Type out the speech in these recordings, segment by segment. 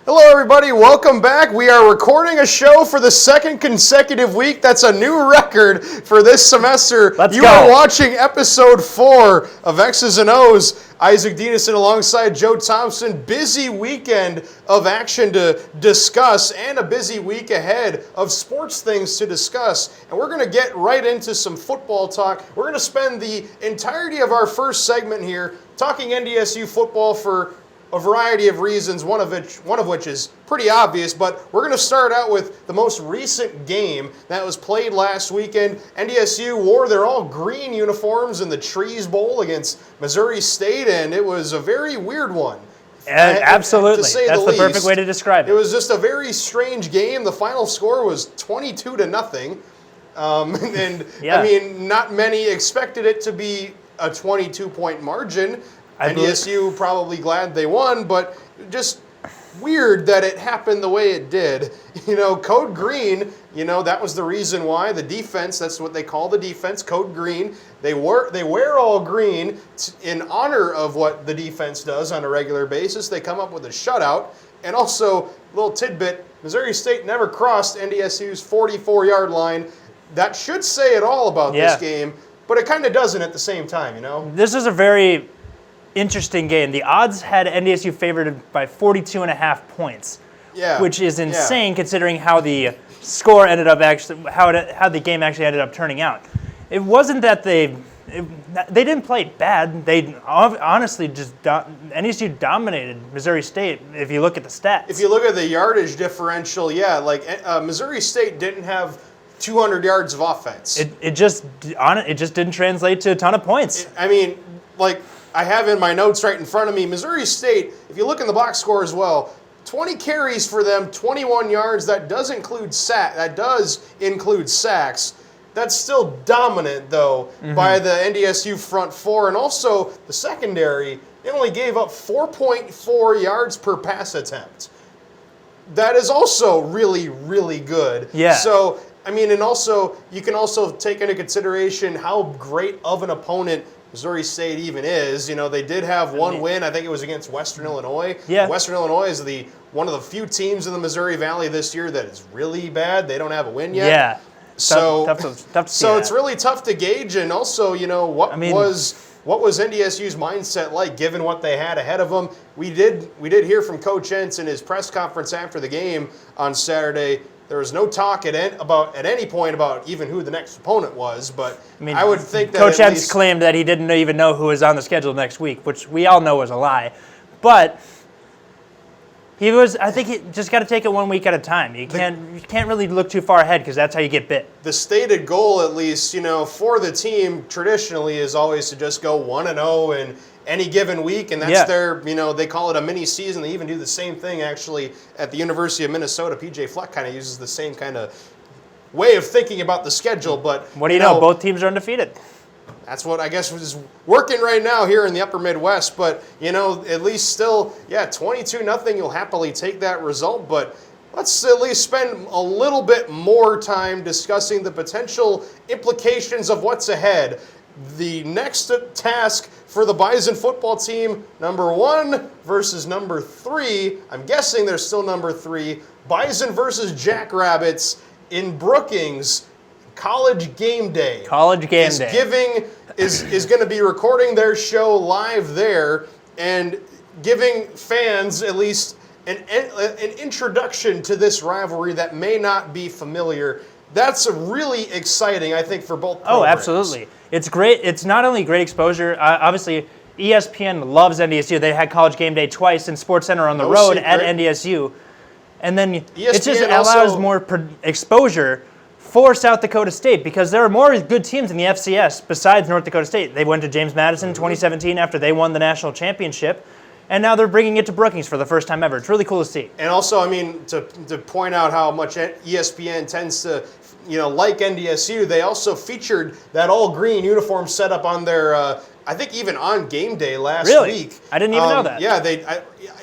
Hello, everybody. Welcome back. We are recording a show for the second consecutive week. That's a new record for this semester. Let's go. You are watching episode 4 of X's and O's. Isaac Denison alongside Joe Thompson. Busy weekend of action to discuss and a busy week ahead of sports things to discuss. And we're going to get right into some football talk. We're going to spend the entirety of our first segment here talking NDSU football for a variety of reasons, one of which is pretty obvious, but we're going to start out with the most recent game that was played last weekend. NDSU wore their all-green uniforms in the Trees Bowl against Missouri State, and it was a very weird one. Absolutely. That's the perfect way to describe it. It was just a very strange game. The final score was 22-0. Yeah. I mean, not many expected it to be a 22-point margin. NDSU probably glad they won, but just weird that it happened the way it did. Code Green, that was the reason why. The defense, that's what they call the defense, Code Green. They wear all green in honor of what the defense does on a regular basis. They come up with a shutout. And also, a little tidbit, Missouri State never crossed NDSU's 44-yard line. That should say it all about this game, but it kind of doesn't at the same time, This is a very interesting game. The odds had NDSU favored by 42.5 points, which is insane considering how the score ended up how the game actually ended up turning out. It wasn't that they didn't play bad. They honestly NDSU dominated Missouri State. If you look at the stats, if you look at the yardage differential, Missouri State didn't have 200 yards of offense. It just didn't translate to a ton of points. I have in my notes right in front of me, Missouri State, if you look in the box score as well, 20 carries for them, 21 yards. That does include sacks. That's still dominant, though, by the NDSU front four. And also the secondary, they only gave up 4.4 yards per pass attempt. That is also really, really good. Yeah. So, and also you can also take into consideration how great of an opponent Missouri State even is. They did have one win. I think it was against Western Illinois. Yeah. Western Illinois is one of the few teams in the Missouri Valley this year that is really bad. They don't have a win yet. Yeah. So tough to see it's really tough to gauge. And also, what was NDSU's mindset like given what they had ahead of them? We did hear from Coach Entz in his press conference after the game on Saturday. There was no talk at any point about even who the next opponent was, but I would think that Coach Entz claimed that he didn't even know who was on the schedule next week, which we all know was a lie. But I think he just got to take it 1 week at a time. You can't really look too far ahead because that's how you get bit. The stated goal, at least, for the team traditionally is always to just go 1-0 in any given week, and that's their, they call it a mini season. They even do the same thing actually at the University of Minnesota. PJ Fleck kind of uses the same kind of way of thinking about the schedule, but what do you know? Both teams are undefeated. That's what I guess is working right now here in the upper Midwest, but at least still, 22-0, you'll happily take that result, but let's at least spend a little bit more time discussing the potential implications of what's ahead. The next task for the Bison football team, number 1 versus number 3. I'm guessing they're still number 3. Bison versus Jackrabbits in Brookings. College Gameday. College Gameday is going to be recording their show live there and giving fans at least an introduction to this rivalry that may not be familiar. That's really exciting, I think, for both programs. Oh, absolutely. It's great. It's not only great exposure. Obviously, ESPN loves NDSU. They had College Gameday twice and SportsCenter on the road at NDSU. And then it just allows more exposure for South Dakota State because there are more good teams in the FCS besides North Dakota State. They went to James Madison in 2017 after they won the national championship. And now they're bringing it to Brookings for the first time ever. It's really cool to see. And also, to point out how much ESPN tends to, like NDSU, they also featured that all-green uniform setup on their, I think even on Game Day last week. I didn't even know that. Yeah,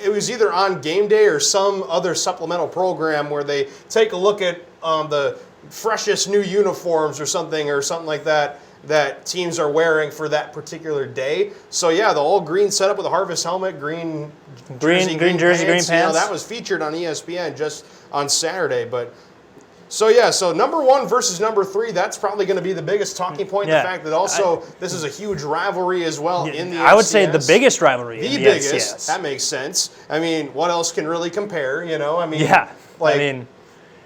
it was either on Game Day or some other supplemental program where they take a look at the freshest new uniforms or something like that. that teams are wearing for that particular day. So yeah, the all green setup with a Harvest helmet, green jersey, green pants. That was featured on ESPN just on Saturday. But so yeah, so number 1 versus number 3, that's probably going to be the biggest talking point. The fact that also this is a huge rivalry as well in the FCS. I would say the biggest rivalry in the biggest. FCS. That makes sense. I mean, what else can really compare?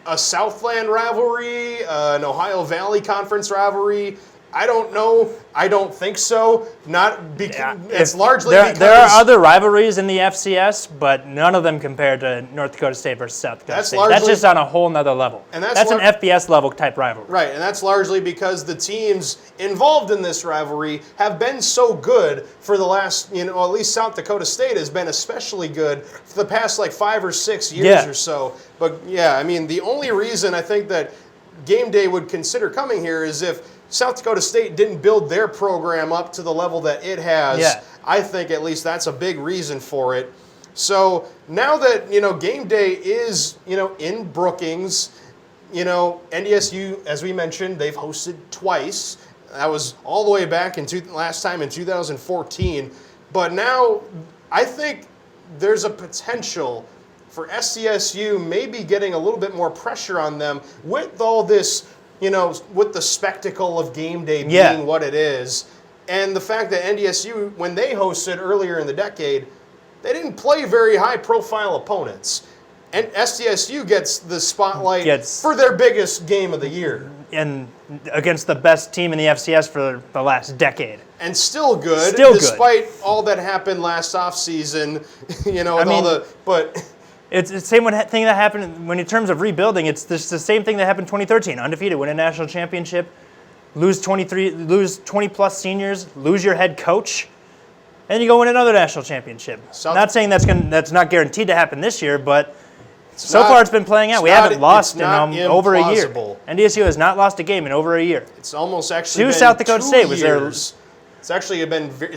A Southland rivalry, an Ohio Valley Conference rivalry. I don't know. I don't think so. It's largely because there are other rivalries in the FCS, but none of them compared to North Dakota State versus South Dakota State. That's just on a whole nother level. And that's an FBS level type rivalry. Right, and that's largely because the teams involved in this rivalry have been so good for the last, at least South Dakota State has been especially good for the past 5 or 6 years or so. But yeah, I mean, the only reason I think that Game Day would consider coming here is if South Dakota State didn't build their program up to the level that it has. Yeah. I think at least that's a big reason for it. So now that, Game Day is, in Brookings, NDSU, as we mentioned, they've hosted twice. That was all the way back last time in 2014. But now I think there's a potential for SDSU maybe getting a little bit more pressure on them with all this, with the spectacle of Game Day being what it is. And the fact that NDSU, when they hosted earlier in the decade, they didn't play very high-profile opponents. And SDSU gets the spotlight for their biggest game of the year. And against the best team in the FCS for the last decade. And still good, despite all that happened last offseason, It's the same thing that happened in terms of rebuilding. It's the same thing that happened in 2013. Undefeated, win a national championship, lose 20+ seniors, lose your head coach, and you go win another national championship. Not saying that's not guaranteed to happen this year, but so far it's been playing out. We haven't lost in over a year. NDSU has not lost a game in over a year. It's almost actually been South Dakota 2 State was years. It's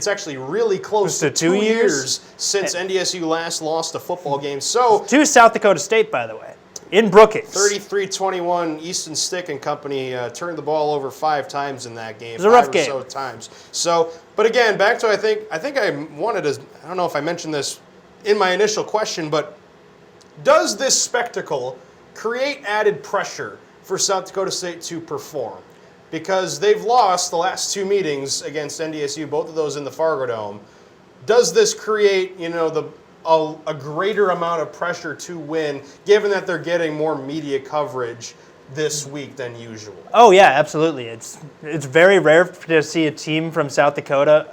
actually really close to 2 years since NDSU last lost a football game. So to South Dakota State, by the way, in Brookings. 33-21, Easton Stick and Company turned the ball over 5 times in that game. It was a rough game. 5 or so times. So, but again, back to I think I wanted to. I don't know if I mentioned this in my initial question, but does this spectacle create added pressure for South Dakota State to perform? Because they've lost the last 2 meetings against NDSU, both of those in the Fargo Dome. Does this create, a greater amount of pressure to win, given that they're getting more media coverage this week than usual? Oh yeah, absolutely. It's very rare to see a team from South Dakota.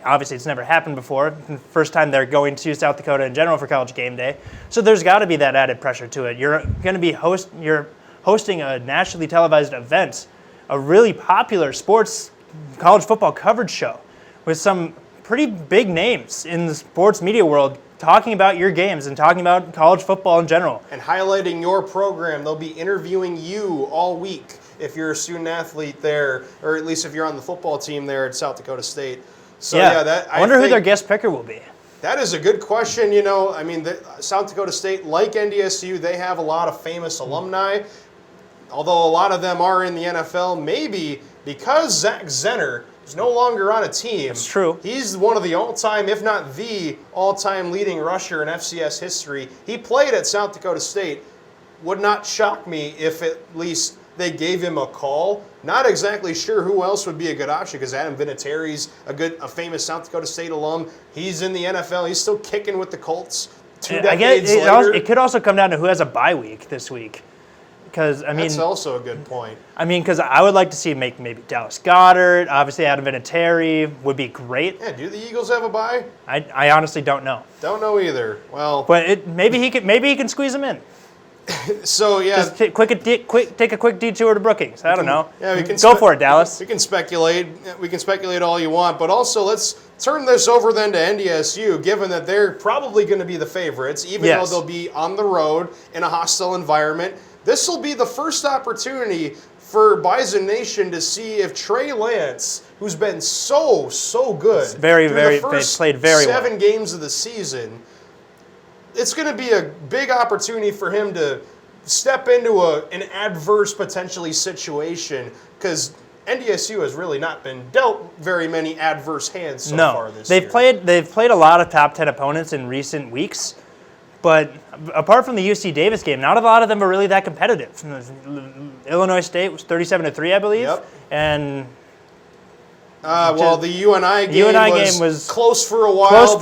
Obviously, it's never happened before. First time they're going to South Dakota in general for College Game Day. So there's got to be that added pressure to it. You're going to be hosting a nationally televised event, a really popular college football coverage show with some pretty big names in the sports media world talking about your games and talking about college football in general. And highlighting your program. They'll be interviewing you all week if you're a student athlete there, or at least if you're on the football team there at South Dakota State. So I wonder who their guest picker will be. That is a good question. South Dakota State, like NDSU, they have a lot of famous alumni. Although a lot of them are in the NFL, maybe because Zach Zenner is no longer on a team. That's true. He's one of the all-time, if not the all-time leading rusher in FCS history. He played at South Dakota State. Would not shock me if at least they gave him a call. Not exactly sure who else would be a good option because Adam Vinatieri's a famous South Dakota State alum. He's in the NFL. He's still kicking with the Colts 2 decades later. It could also come down to who has a bye week this week. That's also a good point. Because I would like to see maybe Dallas Goedert, obviously Adam Vinatieri would be great. Yeah, do the Eagles have a bye? I honestly don't know. Don't know either. Well, but maybe he can squeeze them in. So yeah, just take a quick detour to Brookings. I don't know. Yeah, we can go for it, Dallas. We can speculate. We can speculate all you want, but also let's turn this over then to NDSU, given that they're probably going to be the favorites, even though they'll be on the road in a hostile environment. This will be the first opportunity for Bison Nation to see if Trey Lance, who's been so good, played very 7 games of the season, it's going to be a big opportunity for him to step into an adverse potentially situation because NDSU has really not been dealt very many adverse hands so far this year. year. They've played a lot of top 10 opponents in recent weeks, but apart from the UC Davis game, not a lot of them are really that competitive. Illinois State was 37-3, I believe, and the UNI game was close for a while,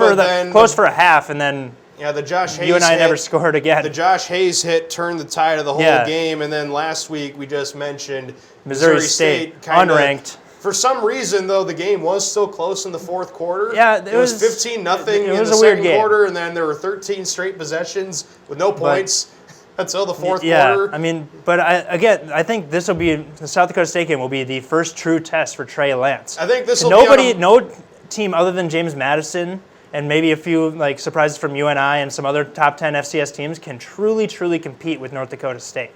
close for a half, and then the Josh Hayes UNI never scored again. The Josh Hayes hit turned the tide of the whole game, and then last week we just mentioned Missouri State unranked. For some reason, though, the game was still close in the fourth quarter. Yeah, it was 15-0 in the second quarter, and then there were 13 straight possessions with no points until the fourth quarter. I mean, but I think this will be the South Dakota State game will be the first true test for Trey Lance. I think this will no team other than James Madison and maybe a few surprises from UNI and some other top 10 FCS teams can truly compete with North Dakota State.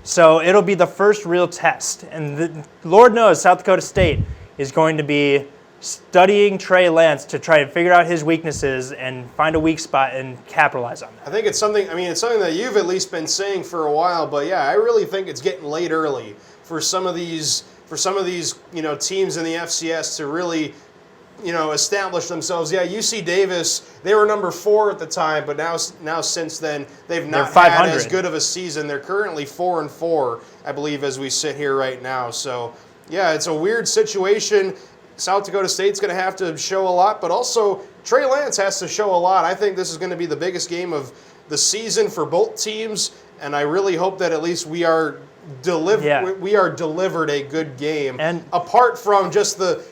So it'll be the first real test. And Lord knows South Dakota State is going to be studying Trey Lance to try and figure out his weaknesses and find a weak spot and capitalize on that. I think it's something that you've at least been saying for a while, but yeah, I really think it's getting late early for some of these teams in the FCS to really establish themselves. Yeah, UC Davis, they were number 4 at the time, but now since then, they've not had as good of a season. They're currently 4-4, I believe, as we sit here right now. So, yeah, it's a weird situation. South Dakota State's going to have to show a lot, but also Trey Lance has to show a lot. I think this is going to be the biggest game of the season for both teams, and I really hope that at least we are delivered a good game. And apart from just the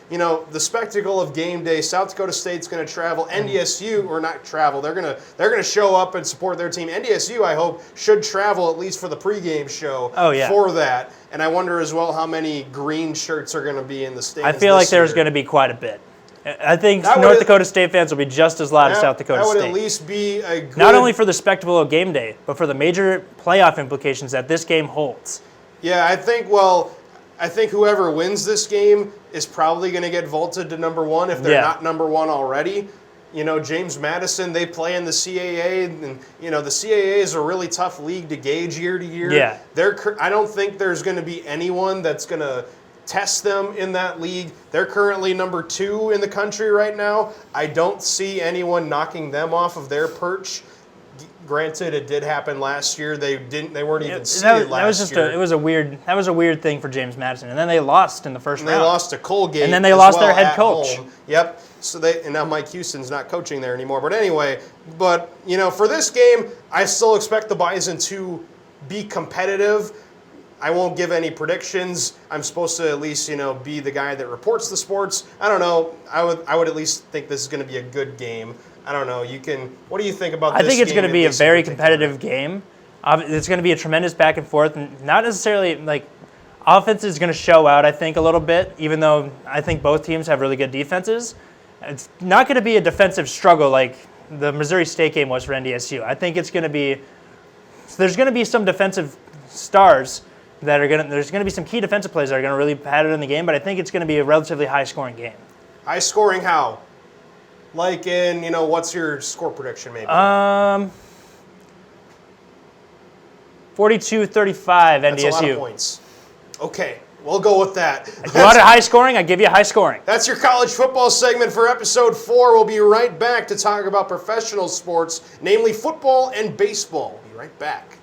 spectacle of game day, South Dakota State's going to travel. NDSU or not travel. They're going to show up and support their team. NDSU, I hope, should travel at least for the pregame show. For that. And I wonder as well how many green shirts are going to be in the stands. I feel like there's going to be quite a bit. I think North Dakota State fans will be just as loud as South Dakota State. That would at least be a good... Not only for the spectacle of game day, but for the major playoff implications that this game holds. Yeah, I think whoever wins this game is probably going to get vaulted to number 1 if they're not number 1 already. James Madison, they play in the CAA, and the CAA is a really tough league to gauge year to year. Yeah. I don't think there's going to be anyone that's going to test them in that league. They're currently number 2 in the country right now. I don't see anyone knocking them off of their perch. Granted, it did happen last year. They weren't even seeded last year. It was a weird thing for James Madison, and then they lost in the first round. They lost to Colgate, and then they lost their head coach. Home. Yep. So and now Mike Houston's not coaching there anymore. But anyway, for this game, I still expect the Bison to be competitive. I won't give any predictions. I'm supposed to at least, be the guy that reports the sports. I don't know. I would at least think this is going to be a good game. I don't know. What do you think about this game? I think it's going to be a very competitive game. It's going to be a tremendous back and forth, and not necessarily offense is going to show out, I think, a little bit, even though I think both teams have really good defenses. It's not going to be a defensive struggle like the Missouri State game was for NDSU. I think there's going to be some defensive stars there's going to be some key defensive plays that are going to really pattern in the game, but I think it's going to be a relatively high-scoring game. High-scoring how? Like in, what's your score prediction maybe? 42-35 NDSU. That's a lot of points. Okay, we'll go with that. If you want it high scoring, I give you high scoring. That's your college football segment for episode 4. We'll be right back to talk about professional sports, namely football and baseball. We'll be right back.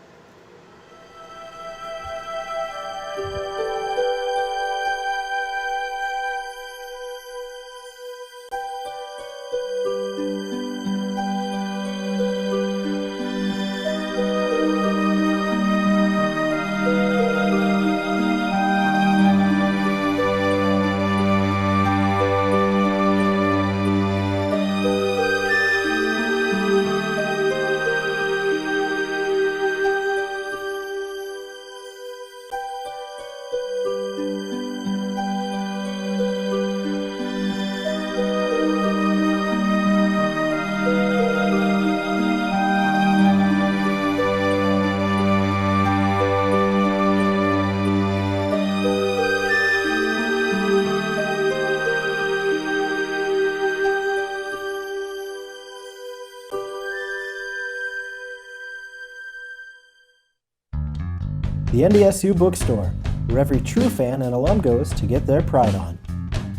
The Ndsu Bookstore, where every true fan and alum goes to get their pride on.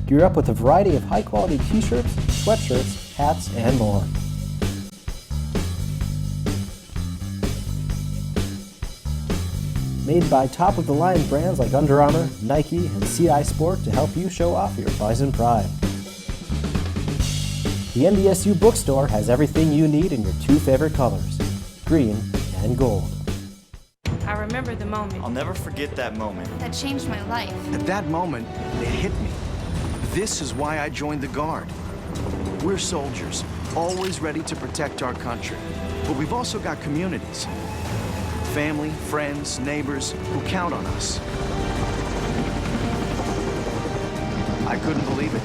Gear up with a variety of high-quality t-shirts, sweatshirts, hats, and more. Made by top-of-the-line brands like Under Armour, Nike, and CI Sport to help you show off your Bison pride. The Ndsu Bookstore has everything you need in your two favorite colors, green and gold. I remember the moment. I'll never forget that moment. That changed my life. At that moment, it hit me. This is why I joined the Guard. We're soldiers, always ready to protect our country. But we've also got communities. Family, friends, neighbors who count on us. I couldn't believe it.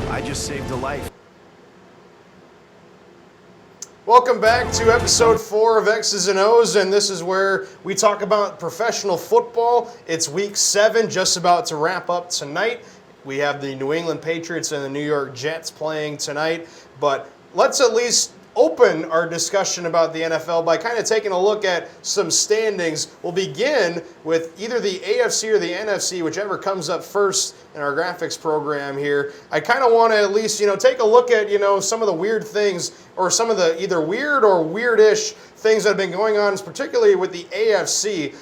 I just saved a life. Welcome back to episode 4 of X's and O's, and this is where we talk about professional football. It's week 7, just about to wrap up tonight. We have the New England Patriots and the New York Jets playing tonight, but let's at least open our discussion about the NFL by kind of taking a look at some standings. We'll begin with either the AFC or the NFC, whichever comes up first in our graphics program here. I kind of want to at least, take a look at, some of the weird things or some of the either weird or weirdish things that have been going on, particularly with the AFC.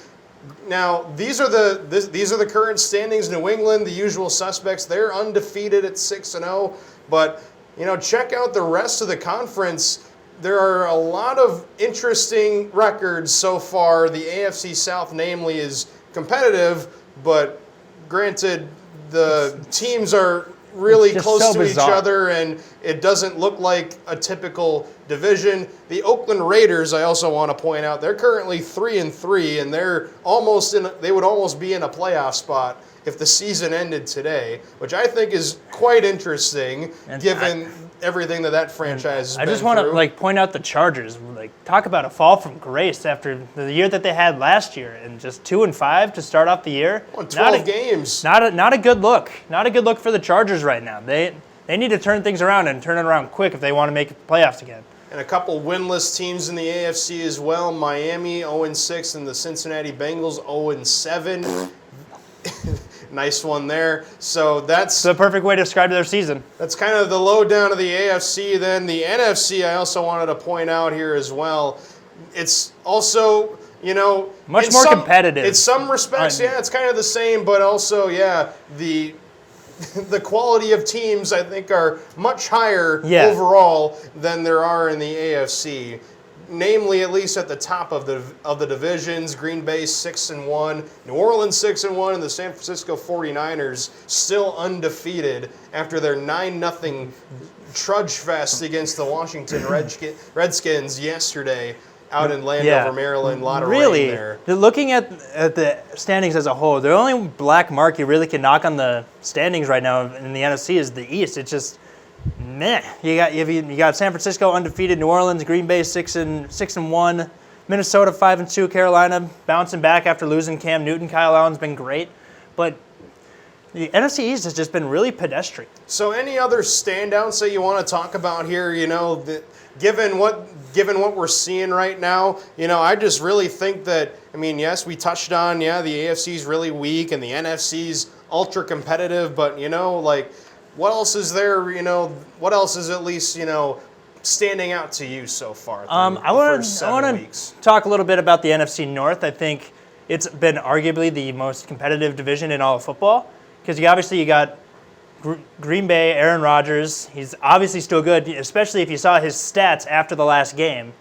Now, these are the current standings. New England, the usual suspects, they're undefeated at 6-0, but check out the rest of the conference. There are a lot of interesting records so far. The AFC South, namely, is competitive, but granted, the teams are really close to each other, and it doesn't look like a typical division. The Oakland Raiders, I also want to point out, they're currently 3-3, and they would almost be in a playoff spot if the season ended today, which I think is quite interesting, given everything that franchise has been through. I just want to point out the Chargers. Talk about a fall from grace after the year that they had last year, and just 2-5 to start off the year. 12 games. Not a good look. Not a good look for the Chargers right now. They need to turn things around and turn it around quick if they want to make playoffs again. And a couple winless teams in the AFC as well. Miami 0-6 and the Cincinnati Bengals 0-7. Nice one there. So that's the perfect way to describe their season. That's kind of the lowdown of the AFC. Then the NFC, I also wanted to point out here as well. It's also, much more competitive. In some respects, it's kind of the same, but also, the quality of teams, I think, are much higher overall than there are in the AFC. Namely, at least at the top of the divisions, Green Bay 6-1, New Orleans 6-1, and the San Francisco 49ers still undefeated after their 9-0 trudge fest against the Washington Redskins yesterday out in Landover, Maryland. A lot of rain there. Looking at the standings as a whole, the only black mark you really can knock on the standings right now in the NFC is the East. It's just meh. You got San Francisco undefeated, New Orleans, Green Bay 6-1, Minnesota 5-2, Carolina bouncing back after losing Cam Newton. Kyle Allen's been great, but the NFC East has just been really pedestrian. So, any other standouts that you want to talk about here? Given what we're seeing right now, I just really think that. Yes, we touched on the AFC's really weak and the NFC's ultra competitive, but what else is there? What else is at least standing out to you so far? I want to talk a little bit about the NFC North. I think it's been arguably the most competitive division in all of football because you got Green Bay, Aaron Rodgers. He's obviously still good, especially if you saw his stats after the last game.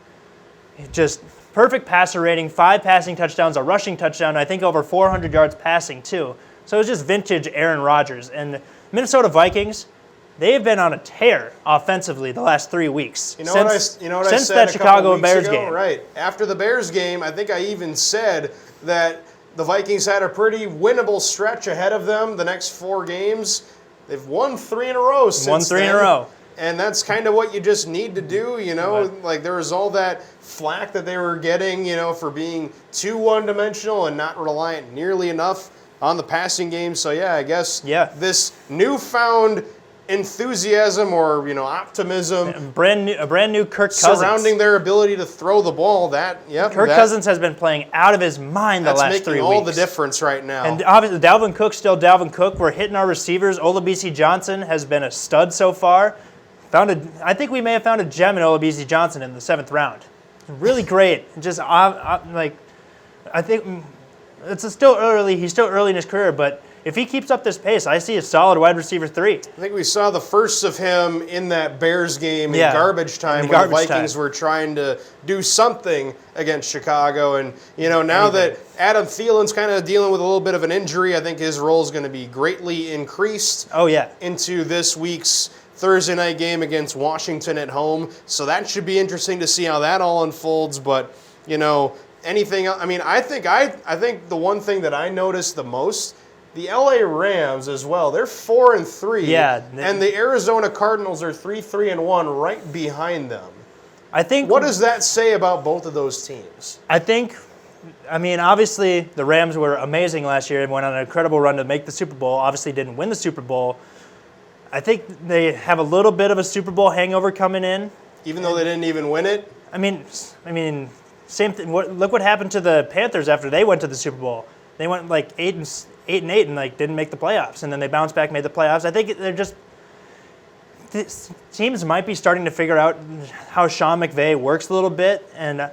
Just perfect passer rating, 5 passing touchdowns, a rushing touchdown. I think over 400 yards passing too. So it's just vintage Aaron Rodgers. And Minnesota Vikings, they have been on a tear offensively the last 3 weeks. Since that Chicago and Bears game. Right. After the Bears game, I think I even said that the Vikings had a pretty winnable stretch ahead of them the next 4 games. They've won 3 in a row since then. 3 in a row. And that's kind of what you just need to do, there was all that flack that they were getting, for being too one-dimensional and not reliant nearly enough on the passing game. So, I guess this newfound enthusiasm or optimism, a brand new Kirk Cousins surrounding their ability to throw the ball. Kirk Cousins has been playing out of his mind the last 3 weeks. That's making all the difference right now. And obviously, Dalvin Cook's still Dalvin Cook. We're hitting our receivers. Olabisi Johnson has been a stud so far. I think we may have found a gem in Olabisi Johnson in the 7th round. Really great. I think it's still early. He's still early in his career, but if he keeps up this pace, I see a solid wide receiver 3. I think we saw the first of him in that Bears game in garbage time when the Vikings were trying to do something against Chicago. And, now that Adam Thielen's kind of dealing with a little bit of an injury, I think his role is going to be greatly increased into this week's Thursday night game against Washington at home. So that should be interesting to see how that all unfolds. But, anything else? I mean, I think the one thing that I noticed the most, the LA Rams as well. They're 4-3. Yeah. And the Arizona Cardinals are 3-1 right behind them. What does that say about both of those teams? Obviously the Rams were amazing last year and went on an incredible run to make the Super Bowl. Obviously didn't win the Super Bowl. I think they have a little bit of a Super Bowl hangover coming in. Even though they didn't even win it? I mean, same thing. Look what happened to the Panthers after they went to the Super Bowl. They went 8-8 and didn't make the playoffs, and then they bounced back, made the playoffs. I think teams might be starting to figure out how Sean McVay works a little bit, and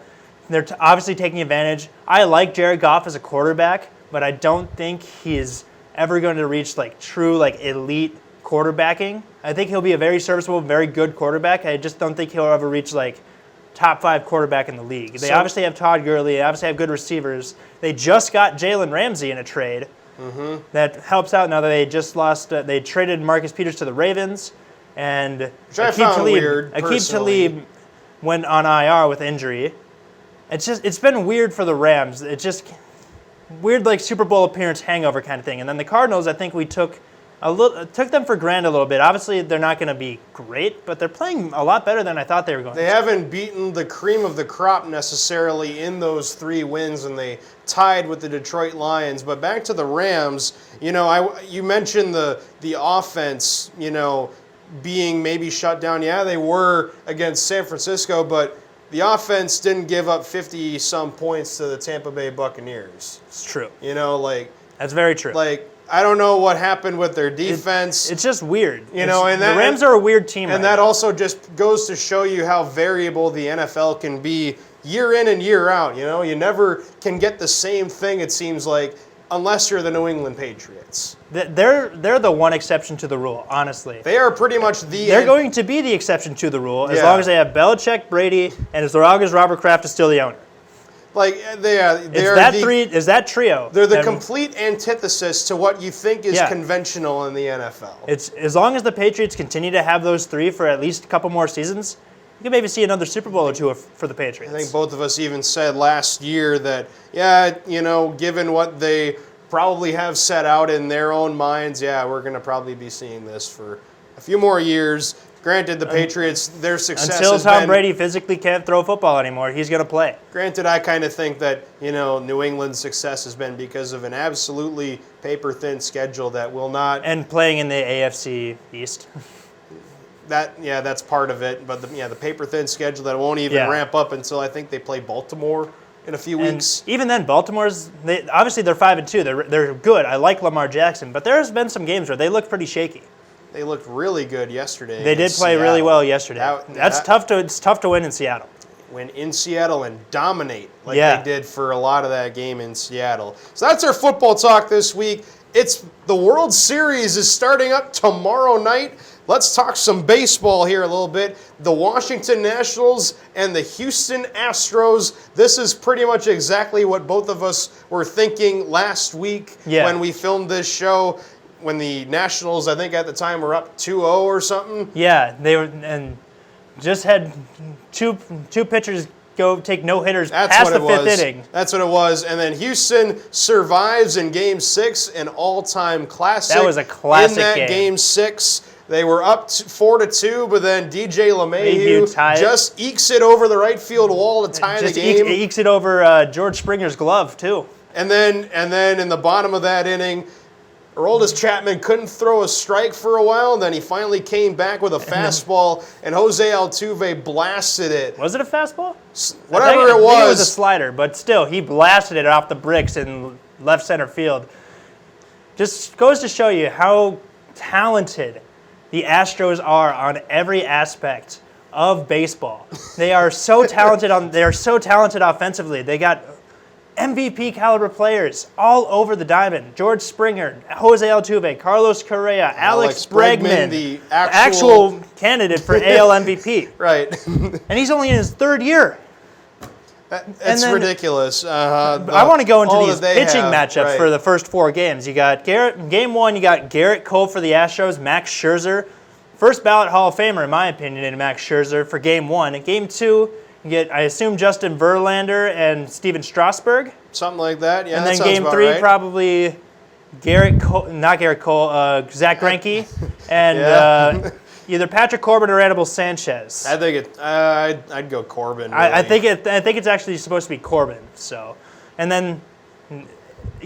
they're obviously taking advantage. I like Jared Goff as a quarterback, but I don't think he's ever going to reach true elite quarterbacking. I think he'll be a very serviceable, very good quarterback. I just don't think he'll ever reach top 5 quarterback in the league. They obviously have Todd Gurley. They obviously have good receivers. They just got Jalen Ramsey in a trade. Mm-hmm. That helps out now that they just lost. They traded Marcus Peters to the Ravens, and Aqib Talib went on IR with injury. It's been weird for the Rams. It's just weird Super Bowl appearance hangover kind of thing. And then the Cardinals, I think we took them for granted a little bit. Obviously, they're not going to be great, but they're playing a lot better than I thought they were going to. They haven't beaten the cream of the crop necessarily in those 3 wins, and they tied with the Detroit Lions. But back to the Rams, you mentioned the offense, being maybe shut down. Yeah, they were against San Francisco, but the offense didn't give up 50-some points to the Tampa Bay Buccaneers. It's true. That's very true. I don't know what happened with their defense. It's just weird. The Rams are a weird team. And that also just goes to show you how variable the NFL can be year in and year out. You never can get the same thing, it seems like, unless you're the New England Patriots. They're the one exception to the rule, honestly. They are pretty much They're going to be the exception to the rule as long as they have Belichick, Brady, and as long as Robert Kraft is still the owner. Is that trio. They're the complete antithesis to what you think is conventional in the NFL. It's as long as the Patriots continue to have those 3 for at least a couple more seasons, you can maybe see another Super Bowl or 2 for the Patriots. I think both of us even said last year that, given what they probably have set out in their own minds, we're going to probably be seeing this for a few more years. Granted, the Patriots, their success until Tom Brady physically can't throw football anymore, he's going to play. Granted, I kind of think that, New England's success has been because of an absolutely paper-thin schedule that will not... And playing in the AFC East. That's part of it. But the paper-thin schedule that won't even ramp up until I think they play Baltimore in a few weeks. Even then, Baltimore's... Obviously, they're 5-2. They're good. I like Lamar Jackson. But there's been some games where they look pretty shaky. They looked really good yesterday. They did play really well yesterday. It's tough to win in Seattle. Win in Seattle and dominate they did for a lot of that game in Seattle. So that's our football talk this week. It's the World Series is starting up tomorrow night. Let's talk some baseball here a little bit. The Washington Nationals and the Houston Astros. This is pretty much exactly what both of us were thinking last week when we filmed this show. When the Nationals, I think at the time, were up 2-0 or something. Yeah, they were, and just had two pitchers go take no-hitters past the 5th inning. That's what it was. And then Houston survives in Game 6, an all-time classic. That was a classic game. In that Game 6, they were up 4-2, but then DJ LeMahieu just ekes it over the right field wall to tie the game. Ekes it over George Springer's glove, too. And then in the bottom of that inning, Aroldis Chapman couldn't throw a strike for a while, and then he finally came back with a fastball, and Jose Altuve blasted it. Was it a fastball? Whatever I think it was. It was a slider, but still, he blasted it off the bricks in left center field. Just goes to show you how talented the Astros are on every aspect of baseball. They are so talented offensively. They got MVP caliber players all over the diamond. George Springer, Jose Altuve, Carlos Correa, Alex Bregman, the actual candidate for AL MVP. Right. And he's only in his third year. That's ridiculous. I want to go into these pitching matchups for the first 4 games. You got Game 1, you got Garrett Cole for the Astros, Max Scherzer. First ballot Hall of Famer, in my opinion, in Max Scherzer for Game 1. In Game 2, you get, I assume, Justin Verlander and Steven Strasburg. Something like that, yeah. And then Game 3, probably Zach Greinke, and either Patrick Corbin or Anibal Sanchez. I think I'd go Corbin. Really. I think it's actually supposed to be Corbin. So, and then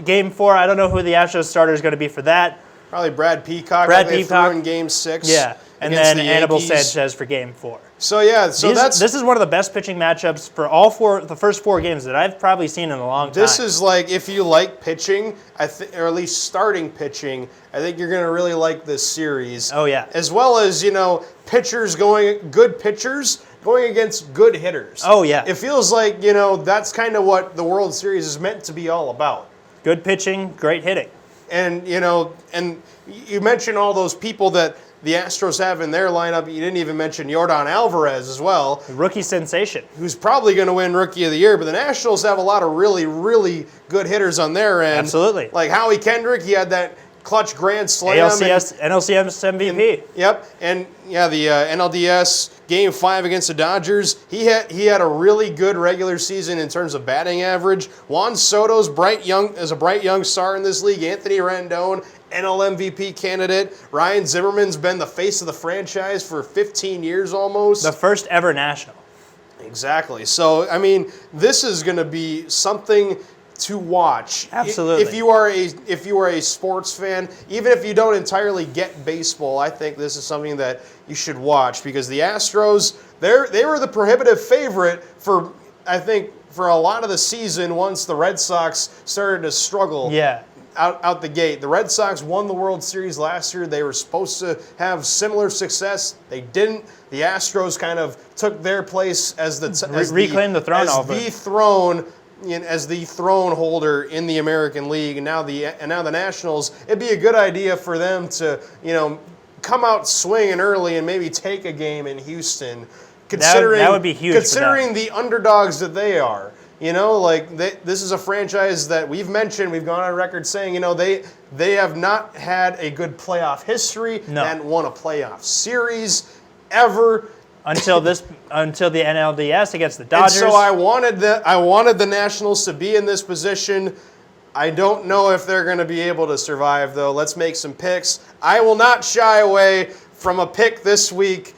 Game 4, I don't know who the Astros starter is going to be for that. Probably Brad Peacock. They threw in Game 6. Yeah, and then Anibal Sanchez for Game 4. So yeah, this is one of the best pitching matchups for the first 4 games that I've probably seen in a long time. This is like, if you like pitching, or at least starting pitching, I think you're going to really like this series. Oh yeah. As well as, good pitchers going against good hitters. Oh yeah. It feels like, that's kind of what the World Series is meant to be all about. Good pitching, great hitting. And, and you mentioned all those people that the Astros have in their lineup. You didn't even mention Yordan Alvarez as well. Rookie sensation. Who's probably going to win Rookie of the Year. But the Nationals have a lot of really, really good hitters on their end. Absolutely. Like Howie Kendrick, he had that clutch grand slam. NLCS MVP. Yep. And, the NLDS Game 5 against the Dodgers, he had a really good regular season in terms of batting average. Juan Soto's a bright young star in this league. Anthony Rendon, NL MVP candidate. Ryan Zimmerman's been the face of the franchise for 15 years almost. The first ever national. Exactly. So, this is going to be something to watch. Absolutely. If you are a sports fan, even if you don't entirely get baseball, I think this is something that you should watch, because the Astros, they were the prohibitive favorite for a lot of the season once the Red Sox started to struggle. Yeah. Out the gate. The Red Sox won the World Series last year. They were supposed to have similar success. They didn't. The Astros kind of took their place as reclaimed the throne as the throne holder in the American League, and now the Nationals. It'd be a good idea for them to come out swinging early and maybe take a game in Houston. That would be huge. Considering the underdogs that they are. This is a franchise that we've mentioned. We've gone on record saying, they have not had a good playoff history. No. They hadn't won a playoff series ever until the NLDS against the Dodgers. And so I wanted the Nationals to be in this position. I don't know if they're going to be able to survive, though. Let's make some picks. I will not shy away from a pick this week.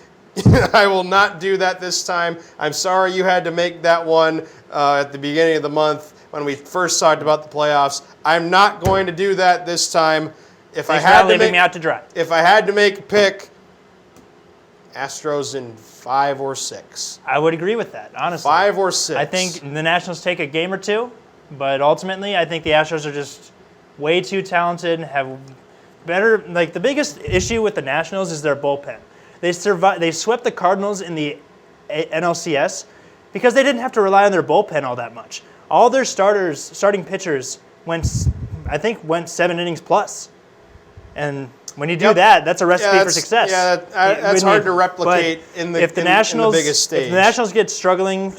I will not do that this time. I'm sorry you had to make that one at the beginning of the month when we first talked about the playoffs. I'm not going to do that this time. If I had to make a pick, Astros in 5 or 6. I would agree with that, honestly. 5 or 6. I think the Nationals take a game or 2, but ultimately I think the Astros are just way too talented, have better. The biggest issue with the Nationals is their bullpen. They swept the Cardinals in the NLCS because they didn't have to rely on their bullpen all that much. All their starting pitchers went 7 innings plus. And when you do that, that's a recipe for success. Yeah, that's hard to replicate in the biggest stage. If the Nationals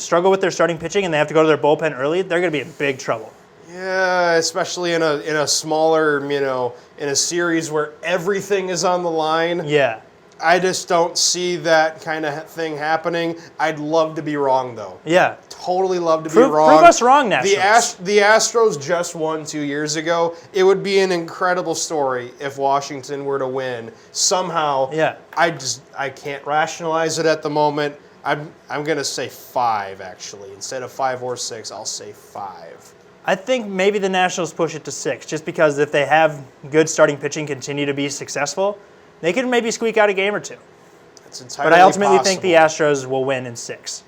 struggle with their starting pitching and they have to go to their bullpen early, they're going to be in big trouble. Yeah, especially in a smaller, in a series where everything is on the line. Yeah. I just don't see that kind of thing happening. I'd love to be wrong, though. Yeah. Totally love to be wrong. Prove us wrong, Nationals. The Astros just won 2 years ago. It would be an incredible story if Washington were to win. Somehow, yeah. I can't rationalize it at the moment. I'm going to say 5, actually. Instead of 5 or 6, I'll say 5. I think maybe the Nationals push it to 6, just because if they have good starting pitching continue to be successful, they could maybe squeak out a game or two. It's entirely But I ultimately possible. think the Astros will win in 6.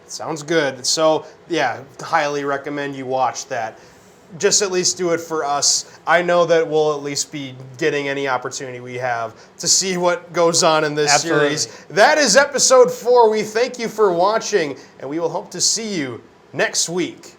Sounds good. So, yeah, highly recommend you watch that. Just at least do it for us. I know that we'll at least be getting any opportunity we have to see what goes on in this series. That is episode 4. We thank you for watching, and we will hope to see you next week.